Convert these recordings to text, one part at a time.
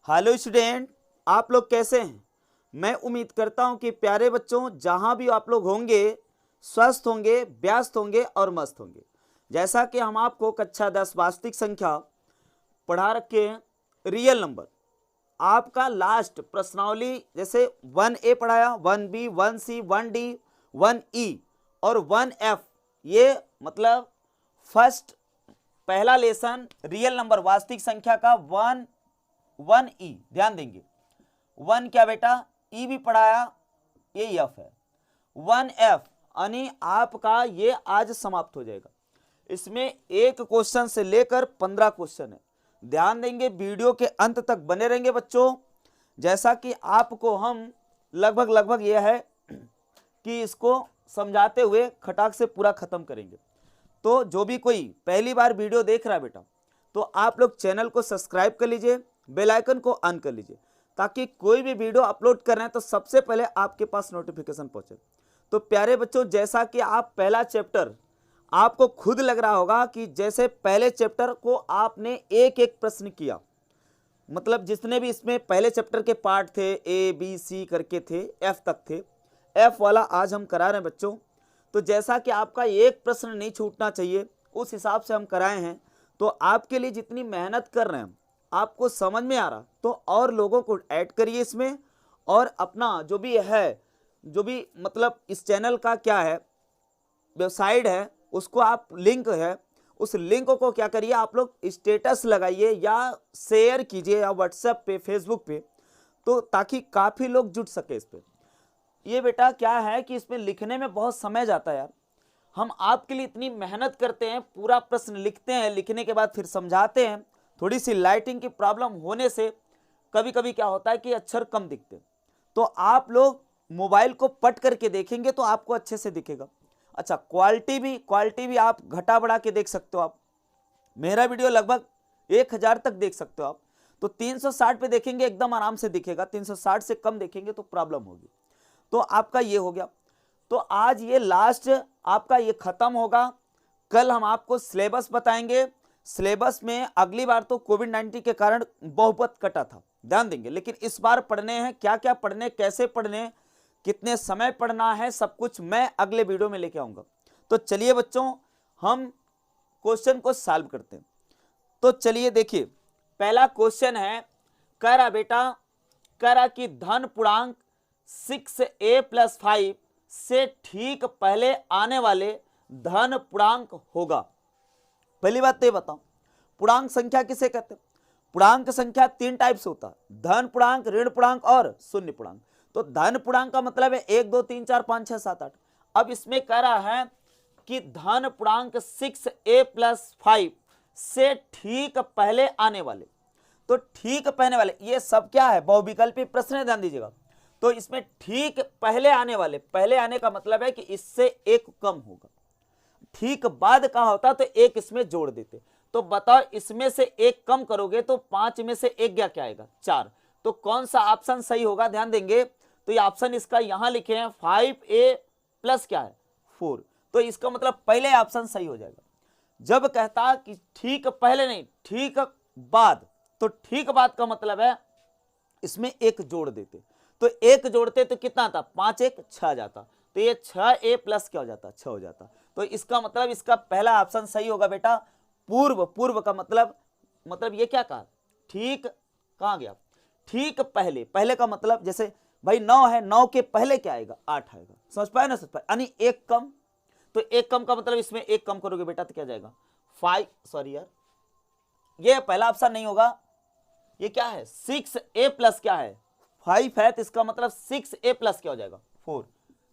Hello student, आप लोग कैसे हैं। मैं उम्मीद करता हूं कि प्यारे बच्चों जहां भी आप लोग होंगे स्वस्थ होंगे, व्यस्त होंगे और मस्त होंगे। जैसा कि हम आपको कक्षा 10 वास्तविक संख्या पढ़ा रखे हैं, रियल नंबर आपका लास्ट प्रश्नावली जैसे 1A पढ़ाया, 1B, 1C, 1D, 1E और 1F। ये मतलब फर्स्ट पहला लेसन रियल नंबर वास्तविक संख्या का 1E ध्यान देंगे। 1 क्या बेटा, ई भी पढ़ाया, ये एफ है। 1F यानी आपका ये आज समाप्त हो जाएगा। इसमें एक क्वेश्चन से लेकर 15 क्वेश्चन है। ध्यान देंगे, वीडियो के अंत तक बने रहेंगे बच्चों। जैसा कि आपको हम लगभग यह है कि इसको समझाते हुए खटाक से पूरा खत्म करेंगे। तो जो भी कोई पहली बार वीडियो देख रहा है बेटा, तो आप लोग चैनल को सब्सक्राइब कर लीजिए, बेल आइकन को ऑन कर लीजिए, ताकि कोई भी वीडियो अपलोड कर रहे हैं तो सबसे पहले आपके पास नोटिफिकेशन पहुंचे। तो प्यारे बच्चों, जैसा कि आप पहला चैप्टर आपको खुद लग रहा होगा कि जैसे पहले चैप्टर को आपने एक एक प्रश्न किया, मतलब जितने भी इसमें पहले चैप्टर के पार्ट थे A B C करके थे, F तक थे, F वाला आज हम करा रहे हैं बच्चों। तो जैसा कि आपका एक प्रश्न नहीं छूटना चाहिए उस हिसाब से हम कराए हैं। तो आपके लिए जितनी मेहनत कर रहे हैं, आपको समझ में आ रहा तो और लोगों को ऐड करिए इसमें, और अपना जो भी है, जो भी मतलब इस चैनल का क्या है वेबसाइट है, उसको आप लिंक है, उस लिंक को क्या करिए आप लोग स्टेटस लगाइए या शेयर कीजिए या व्हाट्सएप पे, फेसबुक पे, तो ताकि काफ़ी लोग जुट सके इस पे। ये बेटा क्या है कि इसमें लिखने में बहुत समय जाता है यार। हम आपके लिए इतनी मेहनत करते हैं, पूरा प्रश्न लिखते हैं, लिखने के बाद फिर समझाते हैं। थोड़ी सी लाइटिंग की प्रॉब्लम होने से कभी कभी क्या होता है कि अक्षर कम दिखते, तो आप लोग मोबाइल को पट करके देखेंगे तो आपको अच्छे से दिखेगा। अच्छा, क्वालिटी भी आप घटा बढ़ा के देख सकते हो। आप मेरा वीडियो लगभग 1000 तक देख सकते हो आप, तो 360 पे देखेंगे एकदम आराम से दिखेगा, 360 से कम देखेंगे तो प्रॉब्लम होगी। तो आपका ये हो गया। तो आज ये लास्ट आपका ये खत्म होगा। कल हम आपको सिलेबस बताएंगे। सिलेबस में अगली बार तो कोविड-19 के कारण बहुपद कटा था, ध्यान देंगे, लेकिन इस बार पढ़ने हैं, क्या क्या पढ़ने, कैसे पढ़ने, कितने समय पढ़ना है, सब कुछ मैं अगले वीडियो में लेके आऊंगा। तो चलिए बच्चों, हम क्वेश्चन को सॉल्व करते हैं। तो चलिए देखिए, पहला क्वेश्चन है, कह रहा बेटा, कह रहा कि धन पूर्णांक 6A + 5 से ठीक पहले आने वाले धन पूर्णांक होगा। पहली बात तो ये बताओ, पूर्णांक संख्या किसे कहते हैं। पूर्णांक संख्या 3 टाइप से होता है, धन पूर्णांक, ऋण पूर्णांक और शून्य पूर्णांक। तो धन पूर्णांक का मतलब है 1 2 3 4 5 6 7 8। अब इसमें कह रहा है कि धन पूर्णांक 6A + 5 से ठीक पहले आने वाले, तो ठीक पहले वाले ये सब क्या है, बहुविकल्पी प्रश्न है, ध्यान दीजिएगा। तो इसमें ठीक पहले आने वाले, पहले आने का मतलब है कि इससे एक कम होगा, ठीक बाद का होता तो एक इसमें जोड़ देते। तो बताओ, इसमें से एक कम करोगे तो 5 में से एक क्या आएगा, 4। तो कौन सा ऑप्शन सही होगा, ध्यान देंगे। तो ये ऑप्शन इसका यहां लिखे हैं 5A + क्या है 4, तो इसका मतलब पहले ऑप्शन सही हो जाएगा। जब कहता कि ठीक पहले नहीं, ठीक बाद, तो ठीक बाद का मतलब है इसमें एक जोड़ देते, तो एक जोड़ते तो कितना था, 5 1 6 जाता, तो ये 6A + क्या हो जाता, 6 हो जाता। तो इसका मतलब इसका पहला ऑप्शन सही होगा बेटा। पूर्व का मतलब ये क्या कहा, ठीक कहां गया, ठीक पहले, पहले का मतलब जैसे भाई 9 है, 9 के पहले क्या आएगा, 8 आएगा, समझ पाए ना, समझ पाए, यानी एक कम। तो एक कम का मतलब इसमें एक कम करोगे बेटा तो क्या जाएगा 5, सॉरी यार, ये पहला ऑप्शन नहीं होगा, ये क्या है 6A + क्या है 5 है, तो इसका मतलब 6A + क्या हो जाएगा 4,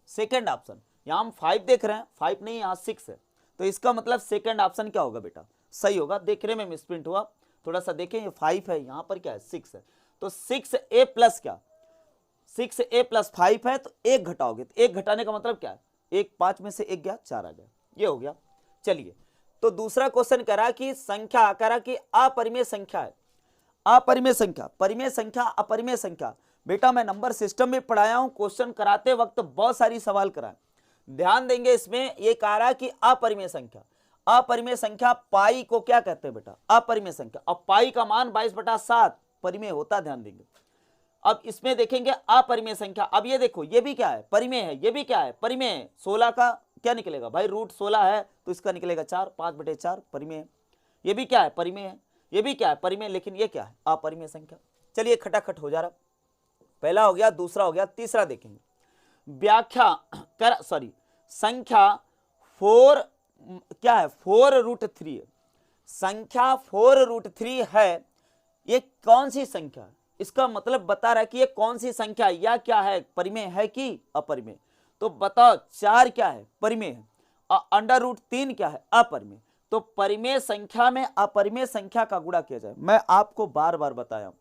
सेकेंड ऑप्शन। यहां हम 5 देख रहे हैं, 5 नहीं, यहां 6 है, तो इसका मतलब सेकेंड ऑप्शन क्या होगा बेटा, सही होगा। देखने में मिसप्रिंट हुआ, थोड़ा सा देखें, ये 5 है, यहां पर क्या है 6 है, तो 6A + क्या, 6A + 5 है, तो एक घटाओगे, तो एक घटाने का मतलब क्या है, एक 5 में से एक गया, 4 आ गया, ये हो गया। चलिए, तो दूसरा क्वेश्चन कह रहा कि संख्या, कह रहा कि अपरिमेय संख्या है, अपरिमेय संख्या, परिमेय संख्या, अपरिमेय संख्या। बेटा मैं नंबर सिस्टम में पढ़ाया हूं, क्वेश्चन कराते वक्त बहुत सारी सवाल कराए, ध्यान देंगे। इसमें ये कह रहा है कि अपरिमेय संख्या, अपरिमेय संख्या पाई को क्या कहते हैं बेटा, अपरिमेय संख्या। अब पाई का मान 22/7, परिमेय होता, ध्यान देंगे। अब इसमें देखेंगे अपरिमेय संख्या। अब ये देखो, ये भी क्या है, परिमेय है, ये भी क्या है, परिमेय है। 16 का क्या निकलेगा भाई, रूट 16 है तो इसका निकलेगा 4, 5/4 परिमेय है। ये भी क्या है, परिमेय है। ये भी क्या है, परिमेय, लेकिन ये क्या है, अपरिमेय संख्या। चलिए खटाखट हो जा रहा, पहला हो गया, दूसरा हो गया, तीसरा देखेंगे। व्याख्या कर, सॉरी, संख्या 4 क्या है, 4√3 है। संख्या 4√3 है, ये कौन सी संख्या है, इसका मतलब बता रहा है कि ये कौन सी संख्या है, या क्या है, परिमेय है कि अपरिमेय। तो बताओ, 4 क्या है, परिमेय है, और √3 क्या है, अपरिमेय। तो परिमेय संख्या में अपरिमेय संख्या का गुणा किया जाए। मैं आपको बार बार बताया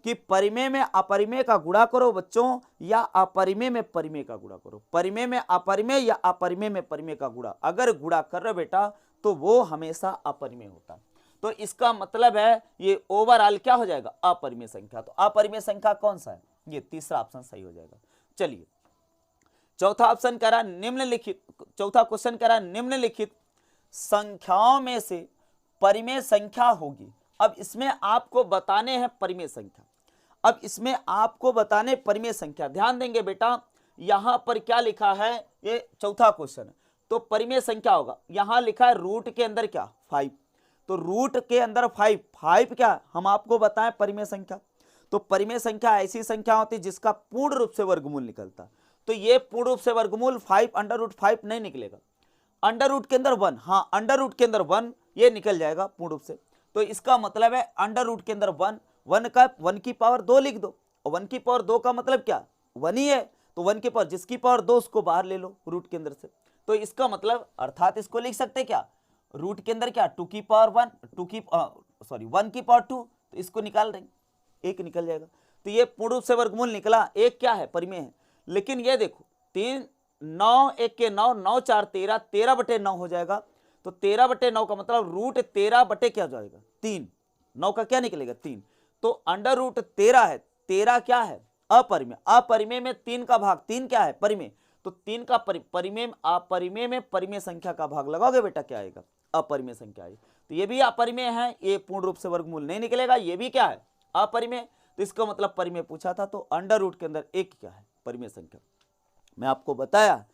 कि परिमेय में अपरिमेय का गुणा करो बच्चों, या अपरिमेय में परिमेय का गुणा करो। परिमेय में अपरिमेय या अपरिमेय में परिमेय का गुणा अगर गुणा कर रहे बेटा तो वो हमेशा अपरिमेय होता है। तो इसका मतलब है ये ओवरऑल क्या हो जाएगा, अपरिमेय संख्या। तो अपरिमेय संख्या कौन सा है, ये तीसरा ऑप्शन सही हो जाएगा। चलिए चौथा ऑप्शन करा निम्नलिखित, चौथा क्वेश्चन करा निम्नलिखित संख्याओं में से परिमेय संख्या होगी। अब इसमें आपको बताने हैं परिमेय संख्या। अब इसमें आपको बताने परिमेय संख्या, ध्यान देंगे बेटा, यहां पर क्या लिखा है, ये चौथा क्वेश्चन है तो परिमेय संख्या होगा। यहां लिखा है रूट के अंदर क्या, 5, तो रूट के अंदर 5 क्या हम आपको बताएं परिमेय संख्या। तो परिमेय संख्या ऐसी संख्या होती है जिसका पूर्ण रूप से वर्गमूल निकलता। तो ये पूर्ण रूप से वर्गमूल 5 √5 नहीं निकलेगा। अंडर रूट के अंदर 1, हाँ अंडर रूट के अंदर 1 ये निकल जाएगा पूर्ण रूप से। तो इसका मतलब है अंडर रूट के अंदर 1 का 1 की पावर 2 लिख दो, और 1 की पावर 2 का मतलब क्या, 1 ही है। तो 1 की पावर, जिसकी पावर 2 उसको बाहर ले लो रूट के अंदर से। तो इसका मतलब अर्थात इसको लिख सकते क्या, रूट के अंदर क्या 2 की पावर 1, 1 की पावर 2, तो इसको निकाल देंगे, 1 निकल जाएगा। तो ये पूर्ण रूप से वर्गमूल निकला, 1 क्या है, परिमेय है। लेकिन ये देखो 3 9 1 के 9, 9 4 13, 13/9 हो जाएगा। तो 13/9 का मतलब रूट 13 बटे क्या हो जाएगा, 3, 9 का क्या निकलेगा, 3। तो अंडर रूट 13 है, 13 क्या है, अपरिमेय। अपरिमेय में 3 का भाग, 3 क्या है, परिमेय। तो 3 का परिमेय, अपरिमेय में परिमेय संख्या का भाग लगाओगे बेटा क्या आएगा, अपरिमेय संख्या आएगी। तो ये भी अपरिमेय है, ये पूर्ण रूप से वर्गमूल नहीं निकलेगा, ये भी क्या है, अपरिमेय। तो इसका मतलब परिमेय पूछा था, तो अंडर रूट के अंदर 1 क्या है, परिमेय संख्या। मैं आपको बताया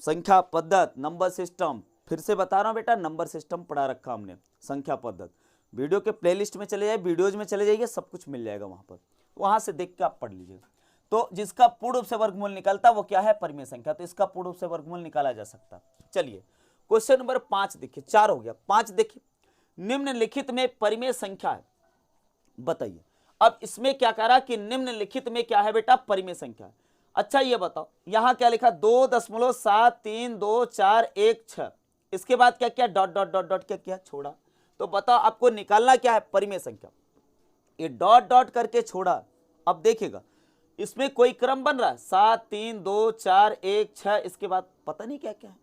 संख्या पद्धत, नंबर सिस्टम, फिर से बता रहा हूं बेटा, नंबर सिस्टम पढ़ा रखा हमने, संख्या पद्धत। वीडियो के प्लेलिस्ट में चले जाइए, वीडियोज में चले जाइए, सब कुछ मिल जाएगा वहां पर, वहां से देख के आप पढ़ लीजिएगा। तो जिसका पूर्ण रूप से वर्गमूल निकलता वो क्या है, परिमेय संख्या। तो इसका पूर्ण रूप से वर्गमूल निकाला जा सकता। चलिए क्वेश्चन नंबर 5 देखिए, 4 हो गया, 5 देखिए, निम्नलिखित में परिमेय संख्या है, बताइए। अब इसमें क्या कह रहा कि निम्नलिखित में क्या है बेटा, परिमेय संख्या है। अच्छा ये बताओ, यहां क्या लिखा, 2.7324116, इसके बाद क्या किया, डॉट डॉट डॉट डॉट क्या किया, छोड़ा। तो बताओ आपको निकालना क्या है, परिमेय संख्या। ये डॉट डॉट करके छोड़ा। अब देखिएगा इसमें कोई क्रम बन रहा है, 7 3 2 4 1 6, इसके बाद पता नहीं क्या क्या है।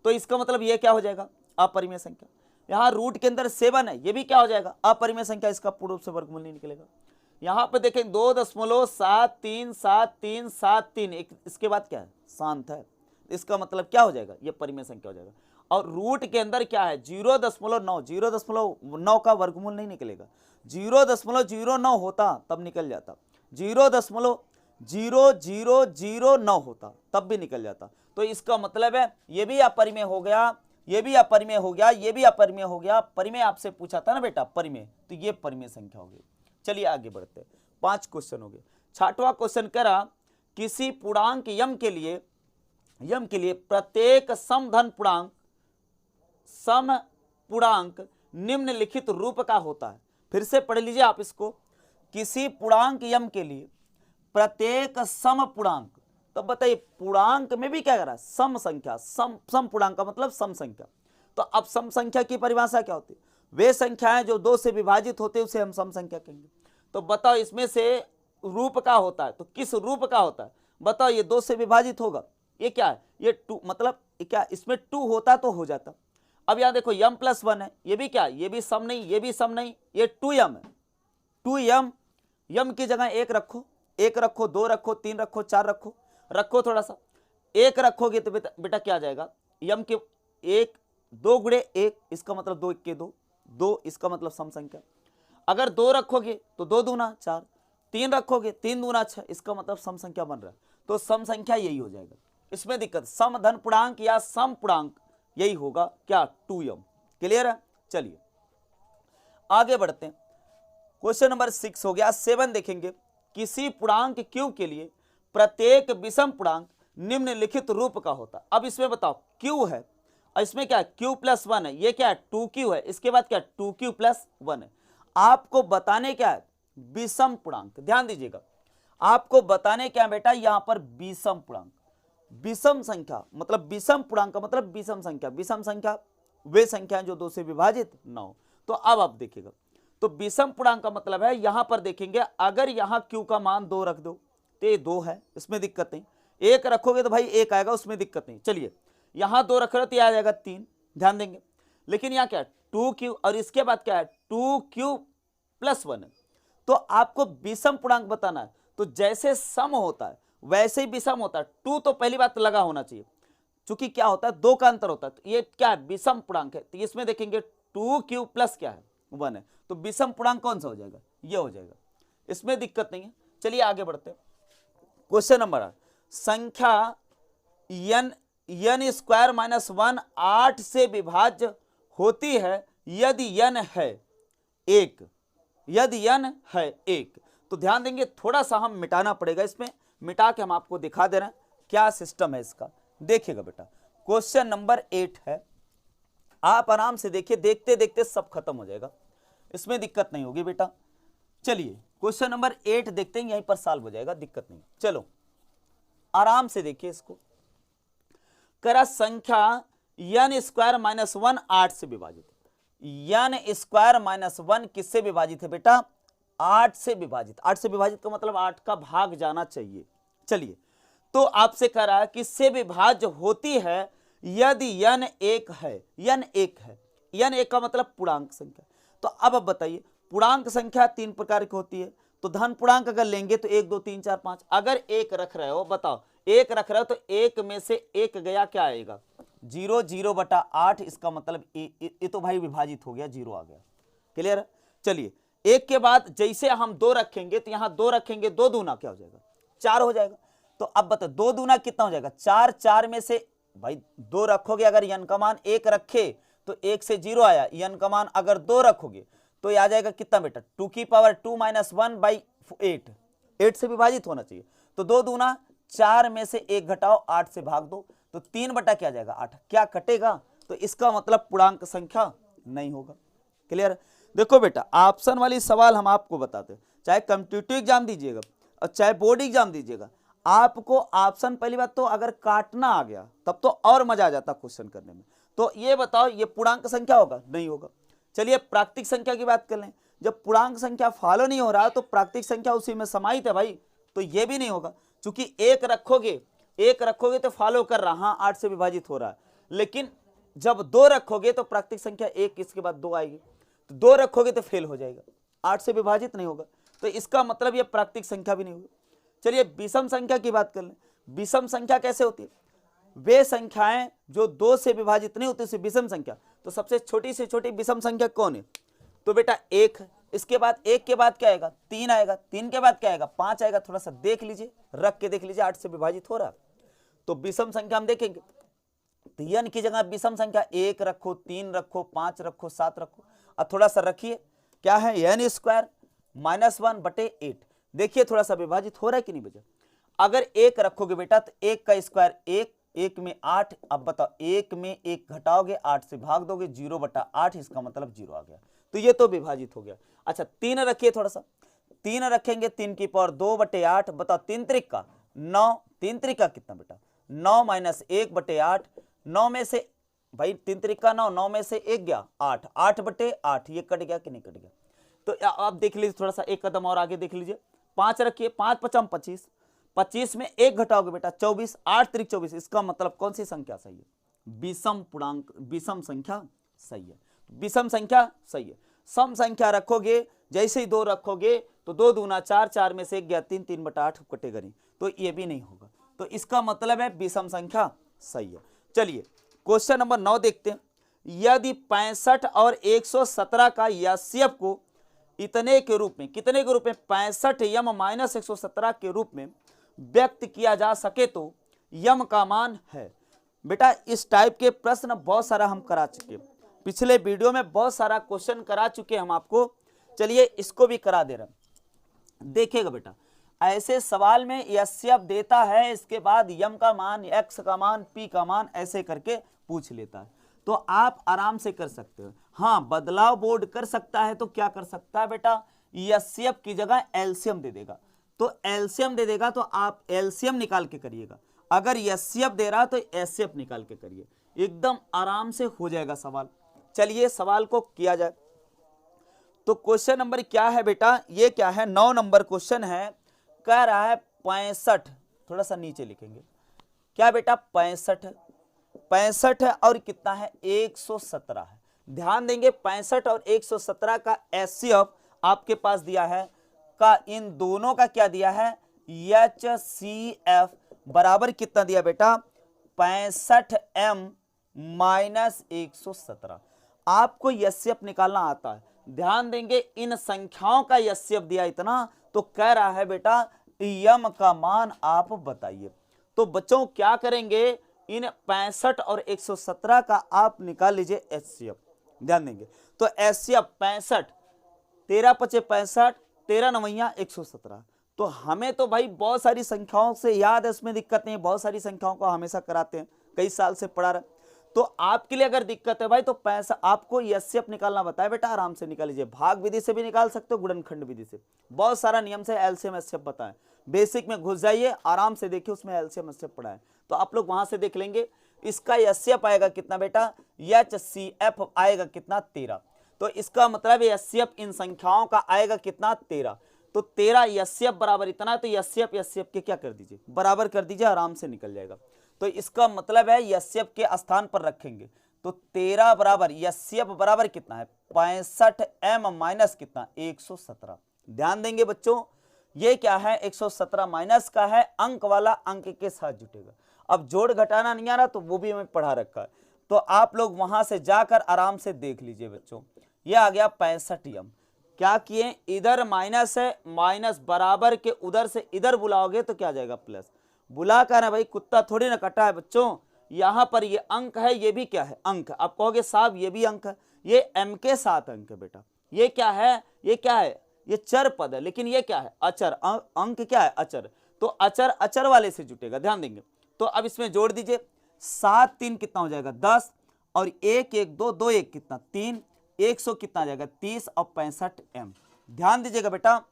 तो इसका मतलब ये क्या हो जाएगा, अपरिमेय संख्या। यहां रूट के अंदर 7 है, ये भी क्या हो जाएगा, अपरिमेय संख्या, इसका पूर्ण रूप से वर्गमूल नहीं निकलेगा। यहां पे देखें 2.737373, इसके बाद क्या है, शांत है, इसका मतलब क्या हो जाएगा, ये परिमेय संख्या हो जाएगा। और रूट के अंदर क्या है, 0.9, 0.9 का वर्गमूल नहीं निकलेगा, 0.009 होता तब निकल जाता, 0.0009 होता तब भी निकल जाता। तो इसका मतलब है ये भी अपरिमेय हो गया, ये भी अपरिमेय हो गया, ये भी अपरिमेय हो गया। परिमेय आपसे पूछा था ना बेटा, परिमेय, तो ये परिमेय संख्या हो गई। चलिए आगे बढ़ते हैं, 5 क्वेश्चन हो गए। 6वां क्वेश्चन करा, किसी पूर्णांक यम के लिए प्रत्येक समधन पूर्णांक निम्नलिखित रूप का होता है। फिर से पढ़ लीजिए आप इसको, किसी पूर्णांक यम के लिए प्रत्येक सम पूर्णांक, तो बताइए पूर्णांक में भी क्या करा, सम संख्या, सम पूर्णांक का मतलब सम संख्या। तो अब सम संख्या की परिभाषा क्या होती है, वे संख्याएं जो 2 से विभाजित होते हैं उसे हम सम संख्या कहेंगे। तो बताओ इसमें से रूप का होता है, तो किस रूप का होता है, बताओ। ये 2 से विभाजित होगा, ये क्या है, ये 2, मतलब क्या इसमें 2 होता तो हो जाता। अब यहां देखो m+1 है, ये भी क्या, ये भी सम नहीं, ये भी सम नहीं, ये 2m है। 2m, यम की जगह 1 रखो, 1 रखो, 2 रखो, 3 रखो, 4 रखो थोड़ा सा, 1 रखोगे तो बेटा क्या आ जाएगा, यम के 1, 2 × 1, इसका मतलब 2 × 1 = 2, 2 इसका मतलब सम संख्या। अगर 2 रखोगे तो 2 दूना 4, 3 रखोगे 3 दूना 6, इसका मतलब सम संख्या बन रहा है। तो सम संख्या यही हो जाएगा, इसमें दिक्कत सम धन पूर्णांक या सम पूर्णांक यही होगा क्या 2m। क्लियर है। चलिए आगे बढ़ते हैं। क्वेश्चन नंबर 6 हो गया। 7 देखेंगे, किसी पूर्णांक q के लिए प्रत्येक विषम पूर्णांक निम्नलिखित रूप का होता है। अब इसमें बताओ q है और इसमें क्या है q+1 है, ये क्या है 2q है, इसके बाद क्या 2q+1 है। आपको बताने क्या है विषम पूर्णांक, ध्यान दीजिएगा आपको बताने क्या है बेटा यहां पर विषम पूर्णांक। विषम संख्या मतलब विषम पूर्णांक का मतलब विषम संख्या, विषम संख्या वे संख्याएं जो 2 से विभाजित न हो। तो अब आप देखिएगा तो विषम पूर्णांक का मतलब है यहां पर देखेंगे अगर यहां q का मान 2 रख दो तो ये 2 है, इसमें दिक्कत नहीं। 1 रखोगे तो भाई 1 आएगा, उसमें दिक्कत नहीं। चलिए यहां 2 रख रहे हो तो आ जाएगा 3, ध्यान देंगे। लेकिन यहाँ क्या है 2q और इसके बाद क्या है 2q+1 है। तो आपको विषम पूर्णांक बताना है, तो जैसे सम होता है वैसे ही विषम होता है। 2 तो पहली बात लगा होना चाहिए, चूंकि क्या होता है 2 का अंतर होता है, तो ये क्या है विषम पूर्णांक है। तो इसमें देखेंगे 2q+ क्या है 1 है, तो विषम पूर्णांक कौन सा हो जाएगा ये हो जाएगा, इसमें दिक्कत नहीं है। चलिए आगे बढ़ते हैं। क्वेश्चन नंबर 8, संख्या n² -1 8 से विभाज्य होती है यदि n है 1, यदि n है 1। तो ध्यान देंगे थोड़ा सा हम मिटाना पड़ेगा, इसमें मिटा के हम आपको दिखा दे रहे हैं क्या सिस्टम है इसका। देखिएगा बेटा क्वेश्चन नंबर 8 है, आप आराम से देखिए, देखते देखते सब खत्म हो जाएगा, इसमें दिक्कत नहीं होगी बेटा। चलिए क्वेश्चन नंबर 8 देखते हैं, यहीं पर सॉल्व हो जाएगा, दिक्कत नहीं। चलो आराम से देखिए इसको। करा संख्या n² -1 8 से विभाजित, n² -1 किससे विभाजित है बेटा 8 से विभाजित। 8 से विभाजित का मतलब 8 का भाग जाना चाहिए। चलिए तो आपसे कह रहा है किससे विभाज्य होती है यदि n 1 है, n 1 है, n 1 का मतलब पूर्णांक संख्या। तो अब बताइए पूर्णांक संख्या 3 प्रकार की होती है, तो धन पूर्णांक अगर लेंगे तो 1 2 3 4 5। अगर 1 रख रहे हो, बताओ 1 रख रहे हो तो 1 में से 1 गया क्या आएगा 0, 0/8, इसका मतलब ये तो भाई विभाजित हो गया, 0 आ गया। क्लियर है। चलिए 1 के बाद जैसे हम 2 रखेंगे तो यहां 2 रखेंगे, 2 दूना क्या हो जाएगा 4 हो जाएगा। तो अब बताओ 2 दूना कितना हो जाएगा 4, 4 में से भाई 2 रखोगे, अगर n का मान 1 रखे तो 1 से 0 आया, n का मान अगर 2 रखोगे तो ये आ जाएगा कितना बेटा 2⁻2 - 1/8, 8 से विभाजित होना चाहिए। तो 2 दूना 4 में से 1 घटाओ 8 से भाग दो, तो 3 बटा क्या जाएगा 8, क्या कटेगा, तो इसका मतलब पूर्णांक संख्या नहीं होगा। क्लियर। देखो बेटा ऑप्शन वाली सवाल हम आपको बताते हैं, चाहे कॉम्पिटिटिव एग्जाम दीजिएगा और चाहे बोर्ड एग्जाम दीजिएगा, आपको ऑप्शन पहली बात तो अगर काटना आ गया तब तो और मजा आ जाता क्वेश्चन करने में। तो ये बताओ ये पूर्णांक संख्या होगा नहीं होगा। चलिए प्राकृतिक संख्या की बात कर लें, जब पूर्णांक संख्या फॉलो नहीं हो रहा तो प्राकृतिक संख्या उसी में समाहित है भाई, तो ये भी नहीं होगा, क्योंकि 1 रखोगे तो फॉलो कर रहा, हाँ 8 से विभाजित हो रहा है। लेकिन जब 2 रखोगे तो प्राकृतिक संख्या 1 इसके बाद 2 आएगी, तो 2 रखोगे तो फेल हो जाएगा, 8 से विभाजित नहीं होगा, तो इसका मतलब ये प्राकृतिक संख्या भी नहीं होगी। चलिए विषम संख्या की बात कर लें। विषम संख्या कैसे होती है, वे संख्याएं जो 2 से विभाजित नहीं होती उसे विषम संख्या। तो सबसे छोटी से छोटी विषम संख्या कौन है, तो बेटा 1 है। इसके बाद 1 के बाद क्या आएगा 3 आएगा, 3 के बाद क्या आएगा 5 आएगा। थोड़ा सा देख लीजिए, रख के देख लीजिए 8 से विभाजित हो रहा है, तो विषम संख्या हम देखेंगे तो n की जगह विषम संख्या 1 रखो, 3 रखो, 5 रखो, 7 रखो, और थोड़ा सा रखिए क्या है n² -1/8। देखिए थोड़ा सा विभाजित हो रहा है कि नहीं बचा। अगर 1 रखोगे बेटा तो 1 का स्क्वायर 1, 1 में 8। अब बताओ 1 में 1 घटाओगे 8 से भाग दोगे 0/8, इसका मतलब 0 आ गया, तो ये तो विभाजित हो गया। अच्छा 3 रखिए, थोड़ा सा 3 रखेंगे, 3 की पावर 2/8। बताओ 3 त्रिक का 9, 3 त्रिक का कितना बेटा 9 - 1/8। 9 में से भाई 3 त्रिक का 9, 9 में से 1 गया 8, 8/8, ये कट गया कि नहीं कट गया। तो आप देख लीजिए थोड़ा सा एक कदम और आगे देख लीजिए, 5 रखिए, 5 × 5 = 25, 25 में 1 घटाओगे बेटा 24, 8 त्रिक 24, इसका मतलब कौन सी संख्या सही है, विषम पूर्णांक, विषम संख्या सही है, विषम संख्या सही है। सम संख्या रखोगे, जैसे ही 2 रखोगे तो 2 दूना 4, 4 में से 1 गया 3, 3/8 कटेगा नहीं, तो ये भी नहीं होगा, तो इसका मतलब है विषम संख्या सही है। चलिए क्वेश्चन नंबर 9 देखते हैं। यदि 65 और 117 का HCF को इतने के रूप में, कितने के रूप में, 65 यम माइनस 117 के रूप में व्यक्त किया जा सके तो यम का मान है। बेटा इस टाइप के प्रश्न बहुत सारा हम करा चुके, पिछले वीडियो में बहुत सारा क्वेश्चन करा चुके हम आपको। चलिए इसको भी करा दे रहे हैं। देखिएगा बेटा, ऐसे सवाल में यस्यप देता है, इसके बाद यम का मान, एक्स का मान, पी का मान ऐसे करके पूछ लेता है, तो आप आराम से कर सकते हो। हाँ, बदलाव बोर्ड कर सकता है तो क्या कर सकता है बेटा, यस्यप की जगह एलसीएम दे देगा, तो एलसीएम दे देगा तो आप एलसीएम निकाल के करिएगा। अगर यस्यप दे रहा तो एसएफ निकाल के करिए, एकदम आराम से हो जाएगा सवाल। चलिए सवाल को किया जाए। तो क्वेश्चन नंबर क्या है बेटा, ये क्या है, 9 नंबर क्वेश्चन है। कह रहा है 65, थोड़ा सा नीचे लिखेंगे, क्या बेटा 65 है और कितना है 117 है। ध्यान देंगे 65 और 117 का एचसीएफ आपके पास दिया है, का इन दोनों का क्या दिया है, एचसीएफ बराबर कितना दिया बेटा 65m माइनस 117। आपको एचसीएफ निकालना आता है। ध्यान देंगे इन संख्याओं का एचसीएफ दिया इतना, तो कह रहा है बेटा यम का मान आप बताइए। तो बच्चों क्या करेंगे, इन 65 और 117 का आप निकाल लीजिए एचसीएफ। ध्यान देंगे तो एचसीएफ 65, 13 पचे 65, 13 नवैया 117। तो हमें तो भाई बहुत सारी संख्याओं से याद है, उसमें दिक्कत नहीं है, बहुत सारी संख्याओं को हमेशा कराते हैं, कई साल से पढ़ा रहे। तो आपके लिए अगर दिक्कत है भाई तो पैसा आपको एचसीएफ निकालना बताया बेटा, आराम से निकाल लीजिए। भाग विधि से भी निकाल सकते हो, गुणनखंड विधि से, बहुत सारा नियम से एलसीएम एचसीएफ बताएं। बेसिक में घुस जाइए, आराम से देखिए, उसमें एलसीएम एचसीएफ पढ़ाएं, तो आप लोग वहां से देख लेंगे। इसका एचसीएफ आएगा कितना बेटा, एचसीएफ आएगा कितना 13। तो इसका मतलब एचसीएफ इन संख्याओं का आएगा कितना 13। तो 13 एचसीएफ बराबर इतना, तो एचसीएफ एचसीएफ के क्या कर दीजिए, बराबर कर दीजिए, आराम से निकल जाएगा। तो इसका मतलब है एचसीएफ के स्थान पर रखेंगे, तो 13 बराबर एचसीएफ बराबर कितना है 65m माइनस कितना 117। ध्यान देंगे बच्चों, ये क्या है 117 माइनस का है, अंक वाला अंक के साथ जुटेगा। अब जोड़ घटाना नहीं आ रहा तो वो भी हमें पढ़ा रखा है, तो आप लोग वहां से जाकर आराम से देख लीजिए बच्चों। ये आ गया 65m, क्या किए, इधर माइनस है, माइनस बराबर के उधर से इधर बुलाओगे तो क्या जाएगा प्लस। बुला कर है भाई, कुत्ता थोड़ी ना कटा है बच्चों, यहां पर ये अंक है, ये भी क्या है अंक। आप कहोगे साहब ये भी अंक है, ये m के साथ अंक है बेटा। ये क्या है, ये क्या है, ये चर पद है, लेकिन ये क्या है अचर, अंक क्या है अचर, तो अचर अचर वाले से जुटेगा। ध्यान देंगे तो अब इसमें जोड़ दीजिए, 7 3 कितना हो जाएगा 10, और 1 1 2 2 1 कितना 3, 100 कितना आ जाएगा 30 और 65m। ध्यान दीजिएगा बेटा,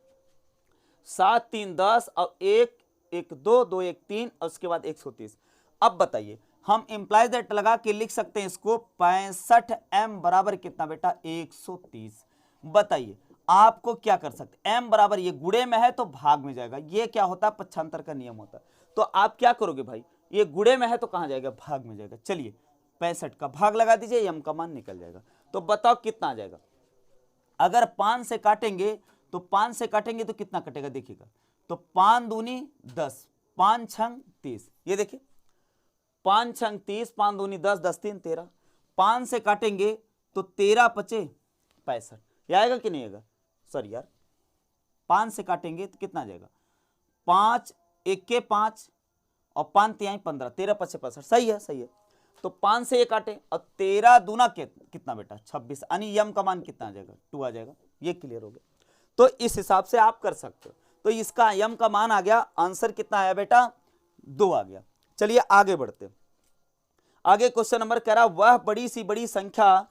7 3 10 और 1 1 2 2 1 3 और उसके बाद 130। अब बताइए हम इंप्लाइज दैट लगा के लिख सकते हैं इसको, 65m बराबर कितना बेटा 130। बताइए आपको क्या कर सकते, m बराबर ये गुणे में है तो भाग में जाएगा, ये क्या होता है पक्षांतर का नियम होता है। तो आप क्या करोगे भाई, ये गुणे में है तो कहां जाएगा, भाग में जाएगा। चलिए 65 का भाग लगा दीजिए, m का मान निकल जाएगा। तो बताओ कितना आ जाएगा, अगर 5 से काटेंगे तो 5 से काटेंगे तो कितना कटेगा देखिएगा, तो 5 दूनी 10, 5 छंग 30, ये देखिए 5 छंग 30, 5 दूनी 10, 10 3 13। 5 से काटेंगे तो 13 पचे 65, ये आएगा कि नहीं आएगा, सॉरी यार 5 से काटेंगे तो कितना आ जाएगा, 5 1 के 5 और 5 तिहाई 15, 13 पचे 65, सही है सही है। तो 5 से ये काटे और 13 दूना कितना बेटा 26, यानी यम का मान कितना आ जाएगा 2 आ जाएगा। ये क्लियर हो गया, तो इस हिसाब से आप कर सकते हो। तो इसका यम का मान आ गया, आंसर कितना आया बेटा 2 आ गया। चलिए आगे बढ़ते, आगे क्वेश्चन नंबर कह रहा वह बड़ी सी बड़ी संख्या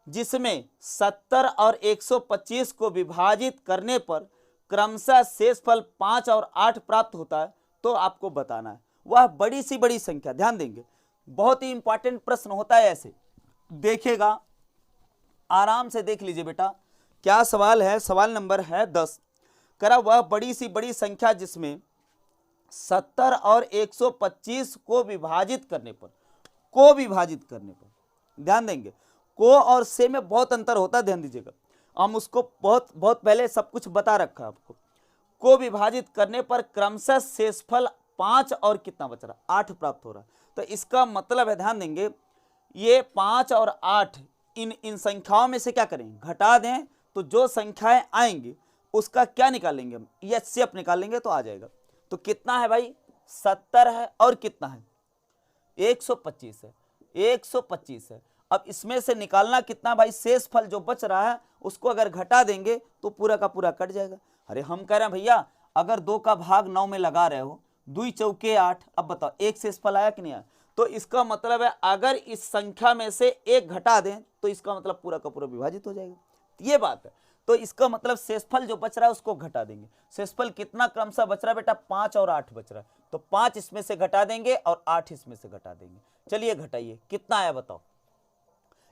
जिसमें 70 और 125 को विभाजित करने पर क्रमशः शेषफल 5 और 8 प्राप्त होता है, तो आपको बताना है वह बड़ी सी बड़ी संख्या। ध्यान देंगे बहुत ही इंपॉर्टेंट प्रश्न होता है, ऐसे देखेगा आराम से देख लीजिए बेटा। क्या सवाल है, सवाल नंबर है 10, करा वह बड़ी सी बड़ी संख्या जिसमें 70 और 125 को विभाजित करने पर, को विभाजित करने पर, ध्यान देंगे को और से में बहुत अंतर होता है, ध्यान दीजिएगा। हम उसको बहुत पहले सब कुछ बता रखा है आपको। को विभाजित करने पर क्रमशः शेषफल 5 और कितना बच रहा 8 प्राप्त हो रहा है। तो इसका मतलब है, ध्यान देंगे ये 5 और 8 इन संख्याओं में से क्या करें घटा दें, तो जो संख्याएं आएंगी उसका क्या निकालेंगे हम, एचसीएफ निकालेंगे तो आ जाएगा। तो कितना है भाई 70 है और कितना है 125 है, 125 है। अब इसमें से निकालना कितना भाई, शेष फल जो बच रहा है उसको अगर घटा देंगे तो पूरा का पूरा कट जाएगा। अरे हम कह रहे हैं भैया अगर 2 का भाग 9 में लगा रहे हो, 2 चौके 8, अब बताओ एक शेष फल आया कि नहीं आया। तो इसका मतलब है अगर इस संख्या में से एक घटा दें तो इसका मतलब पूरा का पूरा विभाजित हो जाएगा, ये बात है। तो इसका मतलब शेषफल जो बच रहा है उसको घटा देंगे। शेषफल कितना क्रमशः बच रहा है बेटा, 5 और 8 बच रहा है, तो 5 इसमें से घटा देंगे और 8 इसमें से घटा देंगे। चलिए घटाइए, कितना आया बताओ,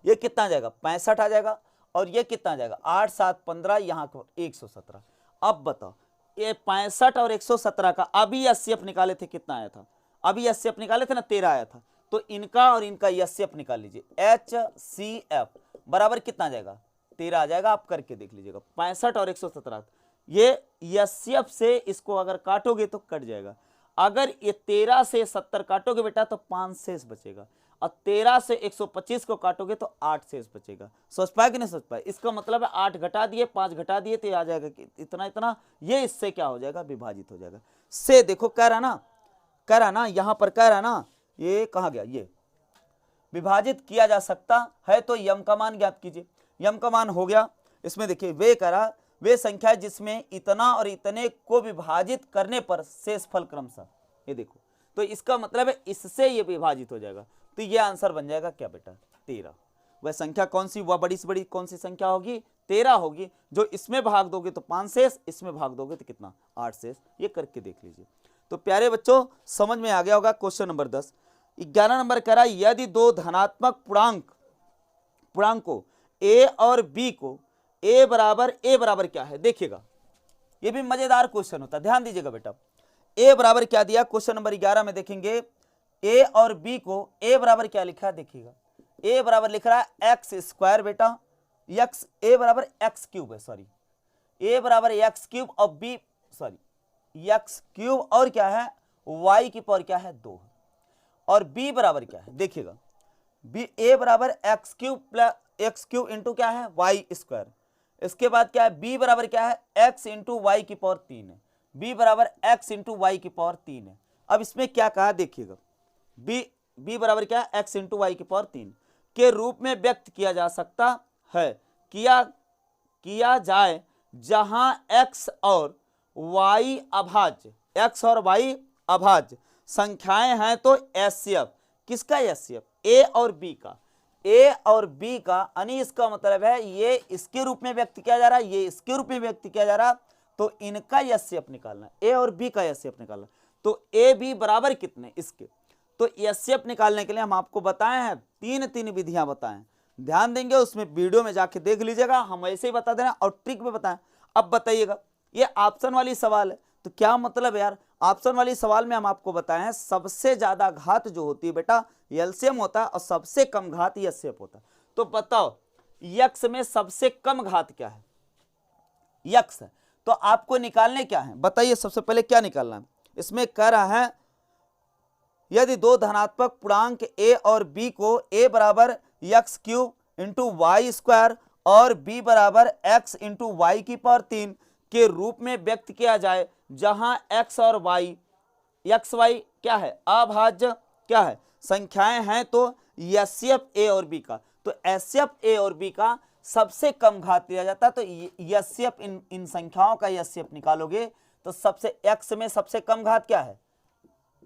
ये कितना आ जाएगा 65 आ जाएगा, और ये कितना आ जाएगा 8 7 15, यहाँ 117। अब बताओ ये 65 और 117 का अभी एचसीएफ निकाले थे, कितना आया था, अभी एचसीएफ निकाले थे ना 13 आया था, तो इनका और इनका एचसीएफ निकाल लीजिए, एचसीएफ बराबर कितना आ जाएगा 13 आ जाएगा। आप करके देख लीजिएगा 65 और 117, ये एचसीएफ से इसको अगर काटोगे तो कट जाएगा। अगर ये 13 से 70 काटोगे बेटा तो 5 शेष बचेगा, और 13 से 125 को काटोगे तो 8 शेष बचेगा। सोच पाए कि नहीं सोच पाए, इसका मतलब है 8 घटा दिए 5 घटा दिए तो आ जाएगा कि इतना इतना, ये इससे क्या हो जाएगा विभाजित हो जाएगा। से देखो कह रहा ना यहां पर कह रहा ना, ये कहां गया, ये विभाजित किया जा सकता है तो यम का मान ज्ञात कीजिए। यम का मान हो गया, इसमें देखिए वे करा वे संख्या जिसमें इतना और इतने को विभाजित करने पर शेषफल क्रमशः, ये देखो, तो इसका मतलब है इससे ये विभाजित हो जाएगा, तो ये आंसर बन जाएगा क्या बेटा 13। वह संख्या कौन सी, वह बड़ी से बड़ी कौन सी संख्या होगी 13 होगी, जो इसमें भाग दोगे तो 5 शेष, इसमें भाग दोगे तो कितना 8 शेष। ये करके देख लीजिए। तो प्यारे बच्चों समझ में आ गया होगा। क्वेश्चन नंबर 10, 11 नंबर कह रहा यदि दो धनात्मक पूर्णांकों ए और बी को ए बराबर क्या है, देखिएगा ये भी मजेदार क्वेश्चन होता है, ध्यान दीजिएगा बेटा। ए बराबर क्या दिया, क्वेश्चन नंबर 11 में देखेंगे ए और बी को ए बराबर क्या लिखा है, देखिएगा ए बराबर लिख रहा है एक्स स्क्वायर बेटा, एक्स ए बराबर एक्स क्यूब है, सॉरी ए बराबर एक्स क्यूब और बी सॉरी एक्स क्यूब और क्या है वाई की पावर क्या है 2, और बी बराबर क्या है देखिएगा, बी ए बराबर एक्स क्यूब इंटू क्या है वाई स्क्वायर, इसके बाद क्या है बी बराबर क्या है एक्स इंटू वाई की पावर 3 है, बी बराबर एक्स इंटू वाई की पावर 3 है। अब इसमें क्या कहा देखिएगा, बी बराबर क्या है एक्स इंटू वाई की पावर 3 के रूप में व्यक्त किया जा सकता है, किया जाए जहां एक्स और वाई अभाज्य संख्याएं हैं तो एचसीएफ किसका, एचसीएफ ए और बी का, यानी इसका मतलब है ये इसके रूप में व्यक्त किया जा रहा है, ये इसके रूप में व्यक्त किया जा रहा, तो इनका एचसीएफ निकालना, ए और बी का एचसीएफ निकालना। तो ए बी बराबर कितने इसके, तो एचसीएफ निकालने के लिए हम आपको बताए हैं तीन विधियां बताएं, ध्यान देंगे उसमें वीडियो में जाके देख लीजिएगा, हम ऐसे ही बता देना और ट्रिक में बताएं। अब बताइएगा ये ऑप्शन वाली सवाल है, तो क्या मतलब यार, ऑप्शन वाली सवाल में हम आपको बताए हैं सबसे ज्यादा घात जो होती है बेटा एलसीएम होता है और सबसे कम घात एचसीएफ होता है। तो बताओ यक्स में सबसे कम घात क्या है, यक्स है, तो आपको निकालने क्या है बताइए, सबसे पहले क्या निकालना है। इसमें कह रहा है यदि दो धनात्मक पूर्णांक ए और बी को ए बराबर x cube into y square और बी बराबर एक्स इंटू वाई की पावर 3 के रूप में व्यक्त किया जाए जहां एक्स और वाई एक्स वाई क्या है अभाज्य क्या है संख्याएं हैं, तो एचसीएफ ए और बी का, तो एचसीएफ ए और बी का सबसे कम घात दिया जाता है, तो एचसीएफ इन संख्याओं का एचसीएफ निकालोगे तो सबसे एक्स में सबसे कम घात क्या है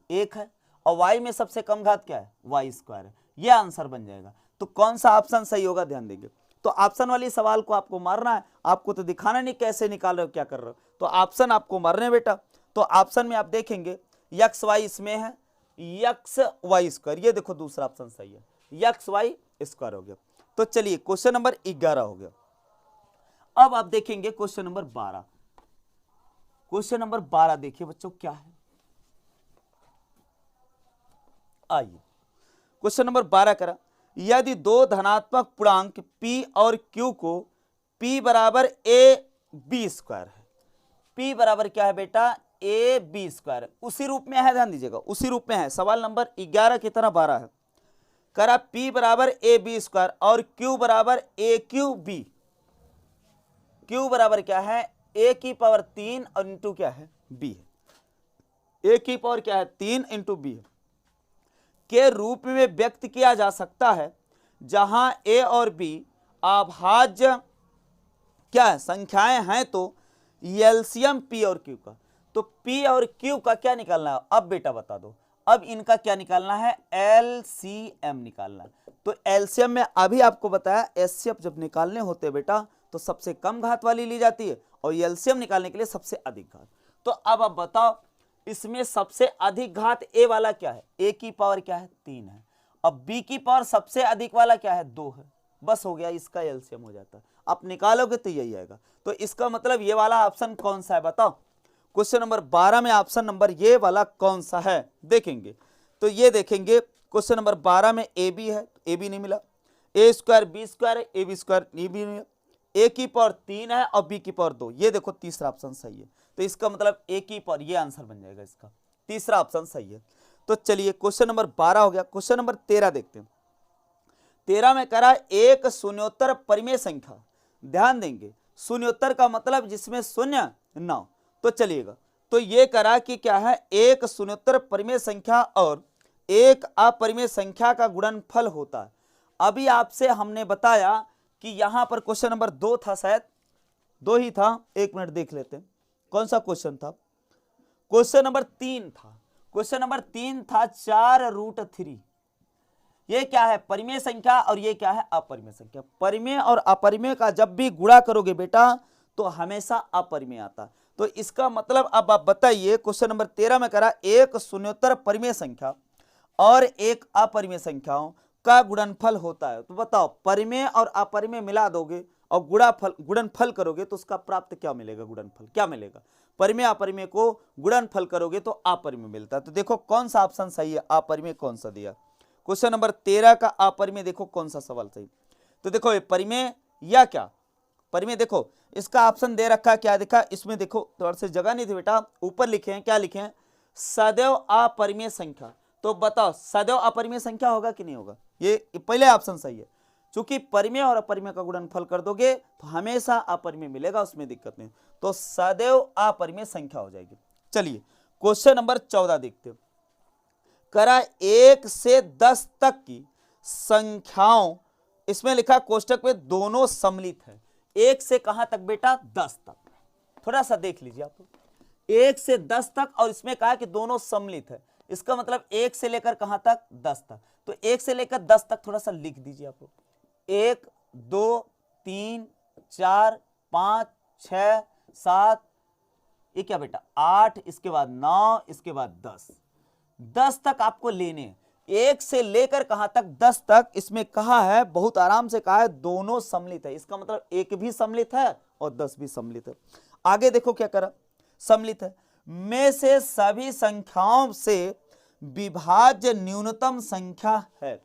1 है, और वाई में सबसे कम घात क्या है वाई स्क्वायर है, यह आंसर बन जाएगा। तो कौन सा ऑप्शन सही होगा ध्यान देंगे। तो ऑप्शन वाली सवाल को आपको मारना है, आपको तो दिखाना नहीं कैसे निकाल रहे हो क्या कर रहे हो, तो ऑप्शन आपको मारने बेटा। तो ऑप्शन में आप देखेंगे एक्स वाई इसमें है एक्स वाई स्क्वायर, ये देखो दूसरा ऑप्शन सही है एक्स वाई स्क्वायर हो गया। तो चलिए क्वेश्चन नंबर 11 हो गया। अब आप देखेंगे क्वेश्चन नंबर 12, क्वेश्चन नंबर 12 देखिए बच्चों क्या है, आइए क्वेश्चन नंबर 12 करा यदि दो धनात्मक पूर्णांक p और q को p बराबर a b स्क्वायर है, p बराबर क्या है बेटा a b स्क्वायर, उसी रूप में है, ध्यान दीजिएगा उसी रूप में है, सवाल नंबर 11 की तरह 12 है, करा p बराबर a b स्क्वायर और q बराबर a क्यू b, q बराबर क्या है a की पावर 3 और इंटू क्या है b है। a की पावर क्या है 3 इंटू b के रूप में व्यक्त किया जा सकता है, जहां a और b अभाज्य क्या है संख्याएं हैं, तो एलसीएम p और q का, तो p और q का क्या निकालना है अब बेटा बता दो। अब इनका क्या निकालना है एलसीएम निकालना है। तो एलसीएम में अभी आपको बताया एचसीएफ जब निकालने होते हैं बेटा तो सबसे कम घात वाली ली जाती है और एलसीएम निकालने के लिए सबसे अधिक घात। तो अब आप बताओ इसमें सबसे अधिक घात ए वाला क्या है, ए की पावर क्या है 3 है, अब बी की पावर सबसे अधिक वाला क्या है 2 है, बस हो गया, इसका एलसीएम हो जाता है। आप निकालोगे तो यही आएगा। तो इसका मतलब ये वाला ऑप्शन कौन सा है बताओ, क्वेश्चन नंबर 12 में ऑप्शन नंबर ये वाला कौन सा है देखेंगे। तो ये देखेंगे क्वेश्चन नंबर 12 में ए बी है, ए बी नहीं मिला, A square B square A B square A B नहीं मिला, ए की पावर 3 है और बी की पावर 2, ये देखो तीसरा ऑप्शन सही है। तो इसका मतलब ए की पावर, ये आंसर बन जाएगा इसका, तीसरा ऑप्शन सही है। तो चलिए क्वेश्चन नंबर 12 हो गया। क्वेश्चन नंबर 13 देखते हैं। 13 में करा एक शून्योत्तर परिमेय संख्या, ध्यान देंगे शून्योत्तर का मतलब जिसमें शून्य ना हो। तो चलिएगा, तो ये करा कि क्या है एक शून्योत्तर परिमेय संख्या और एक अपरिमेय संख्या का गुणनफल होता है। अभी आपसे हमने बताया कि यहां पर क्वेश्चन नंबर 2 था, शायद 2 ही था, एक मिनट देख लेते हैं कौन सा क्वेश्चन था। क्वेश्चन नंबर 3 था, क्वेश्चन नंबर 3 था 4√3। ये क्या है परिमेय संख्या और ये क्या है अपरिमेय संख्या। परिमेय और अपरिमेय का जब भी गुणा करोगे बेटा तो हमेशा अपरिमेय आता। तो इसका मतलब अब आप बताइए क्वेश्चन नंबर 13 में करा एक शून्योत्तर परिमेय संख्या और एक अपरिमेय संख्याओं का गुणनफल होता है। तो बताओ परिमेय और अपरिमेय मिला दोगे और गुणनफल करोगे तो उसका प्राप्त क्या मिलेगा, गुणनफल क्या मिलेगा। परिमेय अपरिमेय को गुणनफल करोगे तो अपरिमेय मिलता है। तो देखो कौन सा ऑप्शन सही है, अपरिमेय कौन सा दिया। क्वेश्चन नंबर 13 का अपरिमेय देखो कौन सा सवाल सही। तो देखो ये परिमेय या क्या परिमेय, देखो इसका ऑप्शन दे रखा है, क्या देखा इसमें, देखो थोड़ा सा जगह नहीं थी बेटा, ऊपर लिखे हैं, क्या लिखे हैं सदैव अपरिमेय संख्या। तो बताओ सदैव अपरिमेय संख्या होगा कि नहीं होगा, ये पहले ऑप्शन सही है। चूंकि परिमेय और अपरिमेय का गुणनफल कर दोगे तो हमेशा अपरिमेय मिलेगा, उसमें दिक्कत नहीं। तो सदैव अपरिमेय संख्या हो जाएगी। चलिए क्वेश्चन नंबर 14 देखते हैं। करा 1 से 10 तक की संख्याओं, इसमें लिखा कोष्टक में दोनों सम्मिलित है। 1 से कहां तक बेटा 10 तक, थोड़ा सा देख लीजिए आप, 1 से 10 तक और इसमें कहा कि दोनों सम्मिलित है। इसका मतलब 1 से लेकर कहां तक 10 तक। तो 1 से लेकर 10 तक थोड़ा सा लिख दीजिए आप, 1 2 3 4 5 6 7, ये क्या बेटा 8, इसके बाद 9, इसके बाद 10 तक आपको लेने। 1 से लेकर कहां तक 10 तक, इसमें कहा है बहुत आराम से कहा है दोनों सम्मिलित है। इसका मतलब 1 भी सम्मिलित है और 10 भी सम्मिलित है। आगे देखो क्या करा, सम्मिलित है में से सभी संख्याओं से विभाज्य न्यूनतम संख्या है।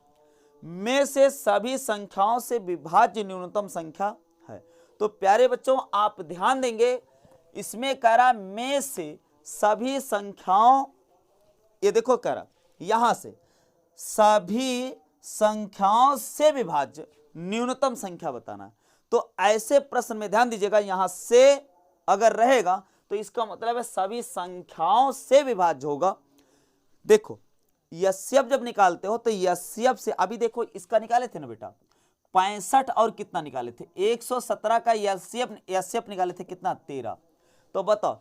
में से सभी संख्याओं से विभाज्य न्यूनतम संख्या है। तो प्यारे बच्चों आप ध्यान देंगे, इसमें करा में से सभी संख्याओं, ये देखो करा यहां से सभी संख्याओं से विभाज्य न्यूनतम संख्या बताना है। तो ऐसे प्रश्न में ध्यान दीजिएगा, यहां से अगर रहेगा तो इसका मतलब है सभी संख्याओं से विभाज्य होगा। देखो यस्यप जब निकालते हो तो यस्यप से, अभी देखो इसका निकाले थे ना बेटा 65 और कितना निकाले थे 117 का यस्यप निकाले थे कितना 13। तो बताओ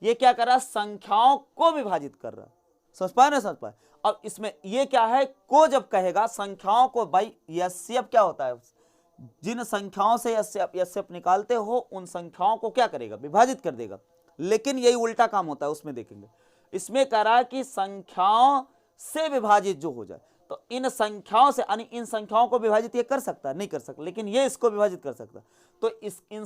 ये क्या कर रहा, संख्याओं को विभाजित कर रहा, समझ पाए ना, समझ पाए। अब इसमें ये क्या है, को जब कहेगा संख्याओं को, भाई यस्यप क्या होता है, जिन संख्याओं से यस्यप निकालते हो उन संख्याओं को क्या करेगा, विभाजित कर देगा। लेकिन यही उल्टा काम होता है, उसमें देखेंगे। इसमें कह रहा है कि संख्याओं से विभाजित जो हो जाए, तो इन संख्याओं से, यानी इन संख्याओं को विभाजित ये कर सकता है, नहीं कर सकता, लेकिन ये इसको विभाजित कर सकता। तो इन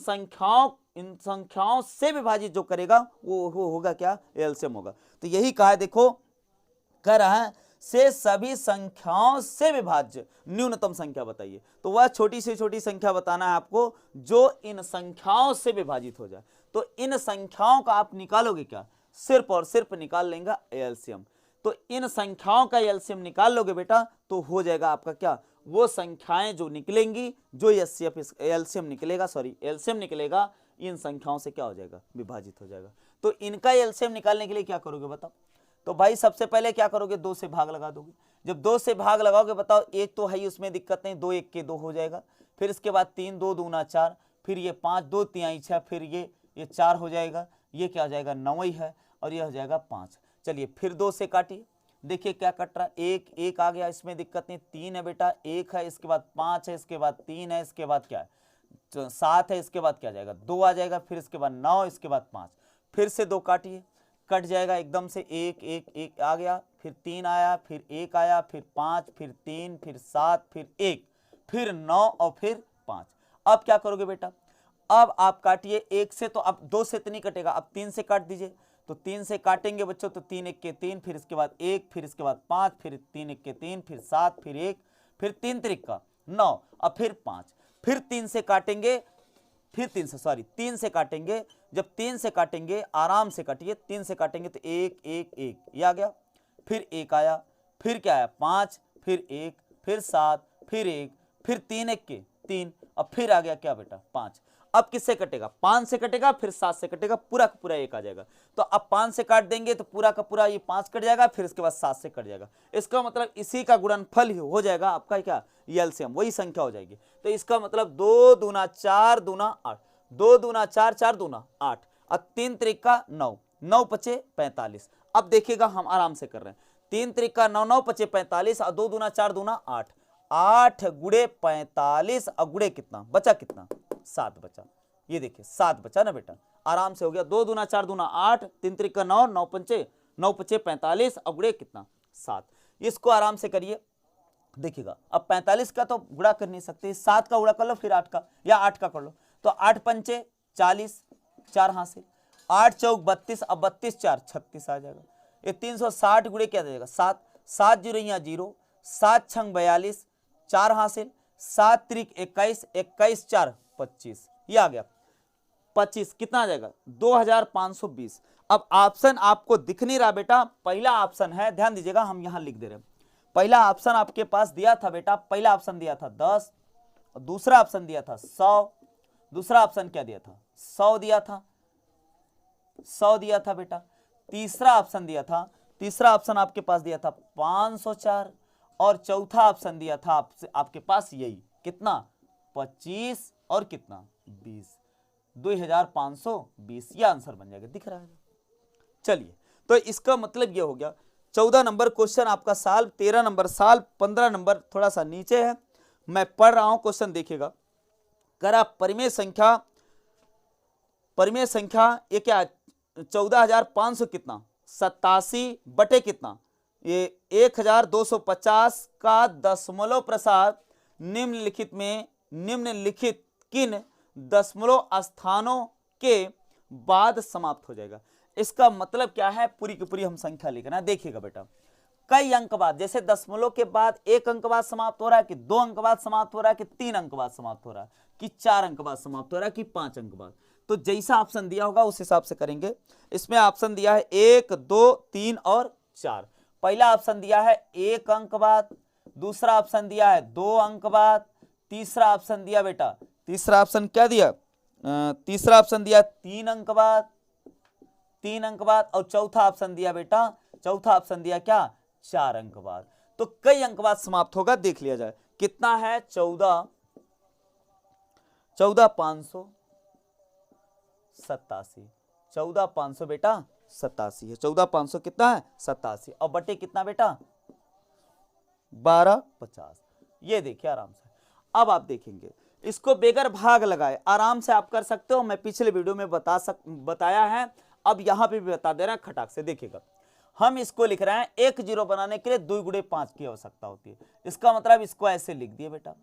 संख्याओं से विभाजित जो करेगा वो होगा क्या, एलसीएम होगा। तो यही कहा है, देखो कह रहा है से सभी संख्याओं से विभाज्य न्यूनतम संख्या बताइए। तो वह छोटी से छोटी संख्या बताना है आपको जो इन संख्याओं से विभाजित हो जाए। तो इन संख्याओं का आप निकालोगे क्या, सिर्फ और सिर्फ निकाल लेंगे एलसीएम। तो इन संख्याओं का एलसीएम निकाल लोगे बेटा तो हो जाएगा आपका क्या, वो संख्याएं जो निकलेंगी, जो एलसीएम निकलेगा, इन संख्याओं से क्या हो जाएगा, विभाजित हो जाएगा। तो इनका एलसीएम निकालने के लिए क्या करोगे बताओ, तो भाई सबसे पहले क्या करोगे, 2 से भाग लगा दोगे। जब 2 से भाग लगाओगे बताओ, एक तो है उसमें दिक्कत नहीं, 2 1 के 2 हो जाएगा, फिर इसके बाद 3 2 दूना 4, फिर ये 5 2 3 6, फिर ये 4 हो जाएगा, ये क्या हो जाएगा 9 ही है, और ये हो जाएगा 5। चलिए फिर 2 से काटिए, देखिए क्या कट रहा है, 1 1 आ गया, इसमें दिक्कत नहीं, 3 है बेटा, 1 है, इसके बाद 5 है, इसके बाद 3 है, इसके बाद क्या है 7 है, इसके बाद क्या जाएगा 2 आ जाएगा, फिर इसके बाद 9, इसके बाद 5, फिर से 2 काटिए, कट जाएगा एकदम से, 1 1 1 आ गया, फिर 3 आया, फिर 1 आया, फिर 5, फिर 3, फिर 7, फिर 1, फिर 9 और फिर 5। अब क्या करोगे बेटा, अब आप काटिए 1 से, तो अब 2 से तो नहीं कटेगा, अब 3 से काट दीजिए, तो 3 से काटेंगे बच्चों तो 3 1 के 3, फिर इसके बाद 1, फिर इसके बाद 5, फिर 3 1 के 3, फिर 7, फिर 1, फिर 3 3 का 9, अब फिर 5, फिर 3 से काटेंगे, फिर 3 से काटेंगे, जब 3 से काटेंगे आराम से काटिए, 3 से काटेंगे तो 1 1 1 ये आ गया, फिर 1 आया, फिर क्या आया 5, फिर 1, फिर 7, फिर 1, फिर 3 1 के 3, अब फिर आ गया क्या बेटा 5। अब किससे कटेगा, 5 से कटेगा, फिर 7 से कटेगा, पूरा का पूरा 1 आ जाएगा, तो अब 5 से काट देंगे तो पूरा का पूरा ये 5 कट जाएगा, फिर इसके बाद 7 से कट जाएगा, इसका मतलब इसी का गुणनफल ही हो जाएगा आपका क्या, ये एलसीएम वही संख्या हो जाएगी। तो इसका मतलब 2 दूना 4 दूना 8, 2 दूना 4 4 दूना 8, अब 3 त्रिका 9 9 पचे 45। अब देखिएगा हम आराम से कर रहे हैं, 3 त्रिका 9 9 पचे 45, और 2 दूना 4 दूना 8, 8 गुड़े 45, और गुड़े कितना बचा, कितना 7 बचा, ये देखिए 7 बचा ना बेटा, आराम से हो गया, 2 दूना 4 दूना 8, 3 त्रिका 9 9 पचे 45, और गुड़े कितना 7। इसको आराम से करिए, देखिएगा अब 45 का तो गुणा कर नहीं सकते, 7 का गुणा कर लो, फिर 8 का, या 8 का कर लो, तो 8 पंचे 40, 4 हासिल, 8 चौक 32, अब 32 4 36 आ जाएगा, ये 360 गुड़े क्या जाएगा 7, 7 जीरो यहाँ 0, 7 छंग 42, 4 हासिल, 7 त्रिक 21, 21 4 25, ये आ गया 25, कितना आ जाएगा 2520। अब ऑप्शन आपको दिख नहीं रहा बेटा, पहला ऑप्शन है, ध्यान दीजिएगा हम यहां लिख दे रहे हैं, पहला ऑप्शन आपके पास दिया था बेटा, पहला ऑप्शन दिया था 10, दूसरा ऑप्शन दिया था 100, दूसरा ऑप्शन क्या दिया था 100 दिया था, 100 दिया था बेटा, तीसरा ऑप्शन दिया था, तीसरा ऑप्शन आपके पास दिया था 504, और चौथा ऑप्शन दिया था आपके पास यही कितना 25 और कितना 20, 2520, यह आंसर बन जाएगा, दिख रहा है। चलिए तो इसका मतलब यह हो गया 14 नंबर क्वेश्चन आपका सॉल्व, 13 नंबर सॉल्व, 15 नंबर थोड़ा सा नीचे है, मैं पढ़ रहा हूं क्वेश्चन देखिएगा, करा परिमेय संख्या ये क्या 14,500 कितना 87 बटे कितना ये 1,250 का दशमलव प्रसाद निम्नलिखित किन दशमलव स्थानों के बाद समाप्त हो जाएगा। इसका मतलब क्या है, पूरी की पूरी हम संख्या लिखना, देखिएगा बेटा कई अंक बाद, जैसे दशमलव के बाद 1 अंक बाद समाप्त हो रहा है, कि 2 अंक बाद समाप्त हो रहा है, कि 3 अंक बाद समाप्त हो रहा है, कि 4 अंक बाद समाप्त हो रहा है, कि 5 अंक बाद, तो जैसा ऑप्शन दिया होगा उस हिसाब से करेंगे। इसमें ऑप्शन दिया है 1 2 3 और 4, पहला ऑप्शन दिया है 1 अंक बाद, दूसरा ऑप्शन दिया है 2 अंक बाद, तीसरा ऑप्शन दिया बेटा, तीसरा ऑप्शन क्या दिया, तीसरा ऑप्शन दिया 3 अंक बाद, 3 अंक बाद, और चौथा ऑप्शन दिया बेटा, चौथा ऑप्शन दिया क्या 4 अंक बाद। तो कई अंक बाद समाप्त होगा, देख लिया जाए कितना है 14,587, 14,500 बेटा 87 है, 14,500 कितना है 87, और बटे कितना बेटा 1250, ये देखिए आराम से। अब आप देखेंगे इसको बेगर भाग लगाए आराम से आप कर सकते हो, मैं पिछले वीडियो में बताया है, अब यहां पे भी बता दे रहा है खटाक से, देखिएगा हम इसको लिख रहे हैं 1 0 बनाने के लिए 2 गुणे 5 की आवश्यकता होती है, इसका मतलब इसको ऐसे लिख दिए बेटा,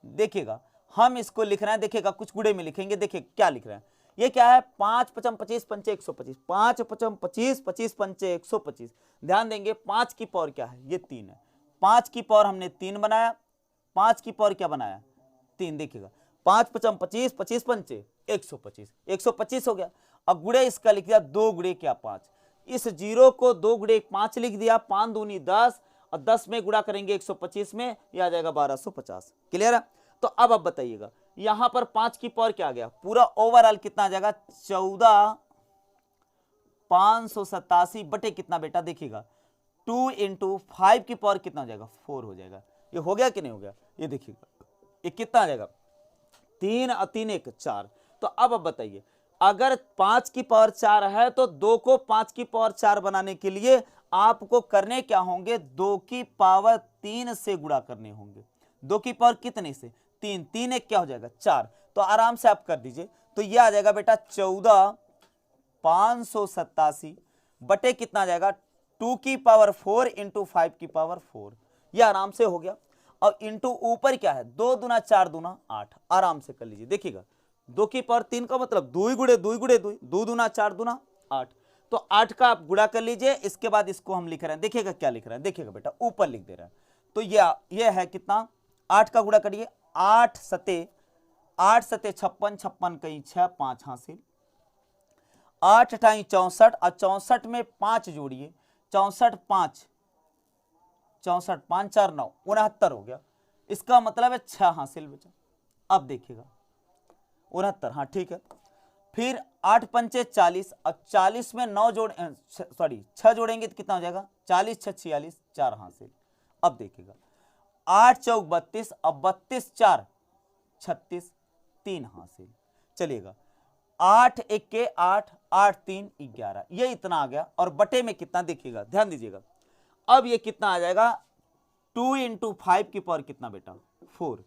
देखिएगा हम इसको लिख रहे हैं, देखिएगा कुछ गुणे में लिखेंगे, देखिए क्या लिख रहे हैं, ये क्या है 5 5 25 पंचे 125, 5 5 25 25 पंचे 125, ध्यान देंगे 5 की पावर क्या है, ये 3 है, 5 की पावर हमने 3 बनाया, 5 की पावर क्या बनाया 3, देखिएगा 5 5 25 25 पंचे 125, 125 हो गया। अब गुणे इसका लिख दिया 2 गुणे क्या 5, इस 0 को 2 गुणे 5 लिख दिया, 5 दूनी 10, और 10 में गुणा करेंगे 125 में, यह आ जाएगा 1250, क्लियर है। तो अब आप बताइएगा यहां पर 5 की पावर क्या आ गया, पूरा ओवरऑल कितना आ जाएगा 14,587 बटे कितना बेटा, देखिएगा 2 इंटू 5 की पावर कितना हो जाएगा 4 हो जाएगा। ये हो गया कि नहीं हो गया, ये देखिएगा ये कितना आ जाएगा 3 और 3 1 4। तो अब बताइए, अगर 5 की पावर 4 है तो 2 को 5 की पावर 4 बनाने के लिए आपको करने क्या होंगे, 2 की पावर 3 से गुणा करने होंगे। 2 की पावर कितने से, 3, 3 1 क्या हो जाएगा 4। तो आराम से आप कर दीजिए, तो यह आ जाएगा बेटा 14,587 बटे कितना आ जाएगा 2 की पावर 4 इंटू 5 की पावर 4। यह आराम से हो गया। और इंटू ऊपर क्या है, 2 दूना 4 दूना 8, आराम से कर लीजिए। देखिएगा 2 की पावर 3 का मतलब 2 गुणे 2 गुणे 2, 2 दूना 4 दूना 8। तो 8 का आप गुणा कर लीजिए, इसके बाद इसको हम लिख रहे हैं, देखिएगा क्या लिख रहे हैं, देखिएगा बेटा ऊपर लिख दे रहा है। तो यह है कितना, 8 का गुणा करिए, 8 सते 56, 56 कहीं 6, 5 हासिल, 8 ठाई 64 और 64 में 5 जोड़िए, 64 5 64 5 4 9 69 हो गया। इसका मतलब है 6 हासिल बचा। अब देखिएगा 69, हाँ ठीक है। फिर 8 पंचे 40 और 40 में 9 जोड़ 6 जोड़ेंगे तो कितना हो जाएगा 40 6 46, 4 हासिल। अब देखिएगा 8 चौक 32 और 32 4 36, 3 हासिल। चलिएगा 8 1 के 8, 8 3 11, ये इतना आ गया। और बटे में कितना, देखिएगा ध्यान दीजिएगा, अब ये कितना आ जाएगा 2 इंटू 5 की पावर कितना बेटा 4,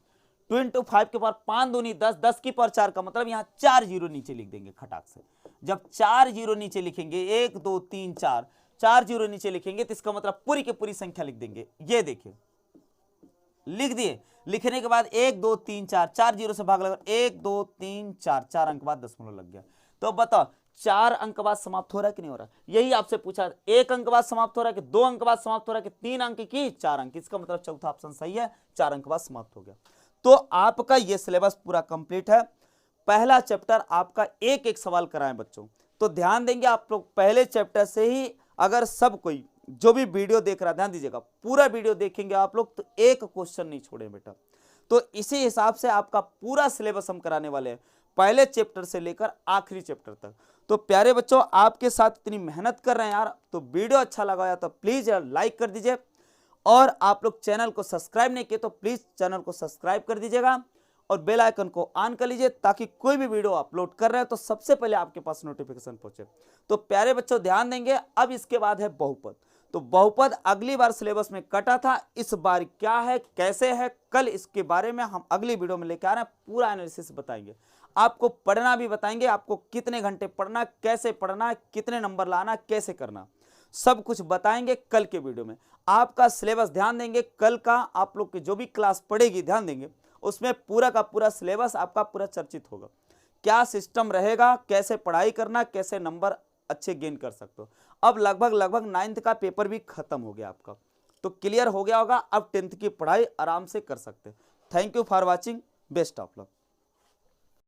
2 इंटू 5 की पावर 5 दूनी 10, 10 की पावर 4 का मतलब यहाँ 4 जीरो नीचे लिख देंगे खटाक से। जब 4 जीरो नीचे लिखेंगे 1 2 3 4, 4 जीरो नीचे लिखेंगे तो इसका मतलब पूरी की पूरी संख्या लिख देंगे। ये देखिए लिख दिए, लिखने के बाद 1 2 3 4, 4 जीरो से भाग लगा 1 2 3 4, 4 अंक बाद दशमलव लग गया। तो बताओ 4 अंक बाद समाप्त हो रहा है कि नहीं हो रहा, यही आपसे पूछा, 1 अंक बाद समाप्त हो रहा है कि 2 अंक बाद समाप्त हो रहा है कि 3 अंक की 4 अंक, इसका मतलब चौथा ऑप्शन सही है, 4 अंक बाद समाप्त हो गया। तो आपका ये सिलेबस पूरा कंप्लीट है। पहला चैप्टर आपका एक एक सवाल कराएं बच्चों, तो ध्यान देंगे आप लोग पहले चैप्टर से ही। अगर सब कोई जो भी वीडियो देख रहा है ध्यान दीजिएगा, पूरा वीडियो देखेंगे आप लोग तो एक क्वेश्चन नहीं छोड़े बेटा। तो इसी हिसाब से आपका पूरा सिलेबस हम कराने वाले हैं, पहले चैप्टर से लेकर आखिरी चैप्टर तक। तो प्यारे बच्चों आपके साथ इतनी मेहनत कर रहे हैं यार, तो वीडियो अच्छा लगा तो प्लीज यार लाइक कर दीजिए, और आप लोग चैनल को सब्सक्राइब नहीं किए तो प्लीज चैनल को सब्सक्राइब कर दीजिएगा और बेल आइकन को ऑन कर लीजिए, ताकि कोई भी वीडियो अपलोड कर रहे हैं तो सबसे पहले आपके पास नोटिफिकेशन पहुंचे। तो प्यारे बच्चों ध्यान देंगे, अब इसके बाद है बहुपद। तो बहुपद अगली बार सिलेबस में कटा था, इस बार क्या है कैसे है, कल इसके बारे में हम अगली वीडियो में लेकर आ रहे हैं, पूरा एनालिसिस बताएंगे। आपको पढ़ना भी बताएंगे, आपको कितने घंटे पढ़ना, कैसे पढ़ना, कितने नंबर लाना, कैसे करना, सब कुछ बताएंगे कल के वीडियो में। आपका सिलेबस ध्यान देंगे, कल का आप लोग की जो भी क्लास पढ़ेगी ध्यान देंगे, उसमें पूरा का पूरा सिलेबस आपका पूरा चर्चित होगा, क्या सिस्टम रहेगा, कैसे पढ़ाई करना, कैसे नंबर अच्छे गेन कर सकते हो। अब लगभग 9th का पेपर भी खत्म हो गया आपका, तो क्लियर हो गया होगा, अब 10th की पढ़ाई आराम से कर सकते हैं। Thank you for watching, best of luck.